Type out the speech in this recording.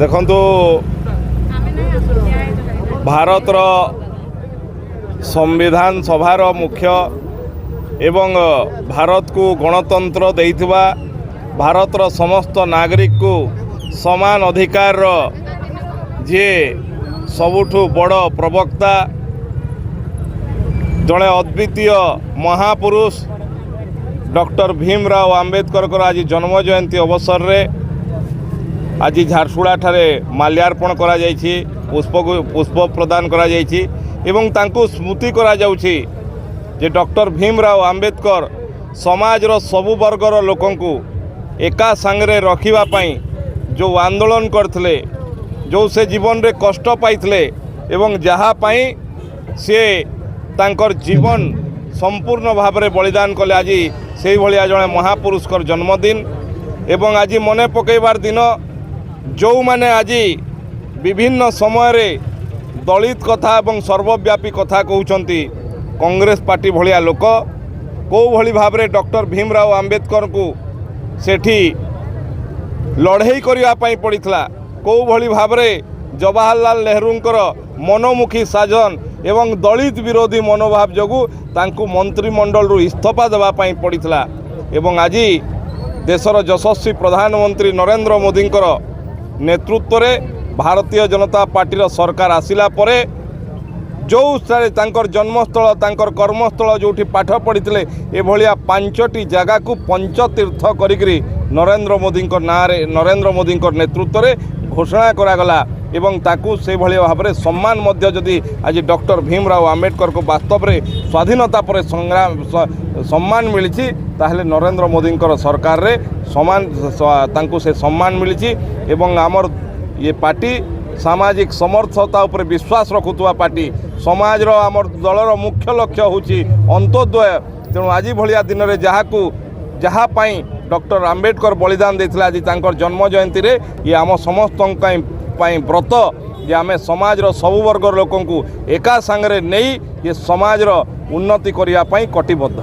देखंतु भारतर संविधान सभार मुख्य एवं भारत को गणतंत्र देइथिबा भारतर समस्त नागरिक को समान अधिकार जे सबुठु बड़ प्रवक्ता जड़े अद्वितीय महापुरुष डॉक्टर भीमराव आंबेडकर को आज जन्म जयंती अवसर रे आज झारसुड़ा ठारे माल्यार्पण करा जायछि, पुष्प प्रदान करा जायछि एवं तांको स्मृति करा जाउछि जे डॉक्टर भीमराव आंबेडकर समाजर सबु वर्गर लोकंकु एका सांगरे रखिबा पई जो आंदोलन करथिले, जो से जीवन रे कष्ट पाइथिले एवं जहा पई से तांकर जीवन संपूर्ण भाव में बलिदान कले। आज से भाया जड़े महापुरुषकर जन्मदिन एवं आज मने पकईबार दिन जो माने आज विभिन्न समय रे दलित कथा एवं सर्वव्यापी कथा कहउछंती कांग्रेस पार्टी भलिया लोक को भली भाव में डॉक्टर भीमराव आंबेडकर को सेठी लड़ाई करिया पई पड़ितला, को भली भाव में जवाहरलाल नेहरूंकर मनोमुखी साजन एवं दलित विरोधी मनोभाव जोगु तांकु मंत्रिमंडल रु इस्तीफा देवा पई पड़ितला एवं आज देशर यशस्वी प्रधानमंत्री नरेंद्र मोदी नेतृत्व रे भारतीय जनता पार्टी सरकार आसिला परे जो तांकर जन्मस्थल तांकर कर्मस्थल जोठी पाठ पढ़िथिले ए भलिया 5टी जगह को पंचतीर्थ करिकरी नरेंद्र मोदी नेतृत्व रे घोषणा करागला एवं ताकू से भली भाव में सम्मान मध्य जदि आज डॉक्टर भीमराव आंबेडकर को वास्तव में स्वाधीनता पर संग्राम सम्मान मिली ताहले नरेंद्र मोदी सरकार रे समान तांकू से सम्मान मिली एवं आमर ये पार्टी सामाजिक समर्थता उपर विश्वास रखुवा पार्टी समाज आमर दलर मुख्य लक्ष्य होची अंत्योदय। तेणु आज भलिया दिन में जहाँ पाई डॉक्टर आंबेडकर बलिदान देथिले आज तांकर जन्म जयंती रे ये आम समस्त व्रत जे आमे समाजर सबु वर्ग लोकंकु एका सांगरे नहीं ये समाजर उन्नति करिया पई कटिबद्ध।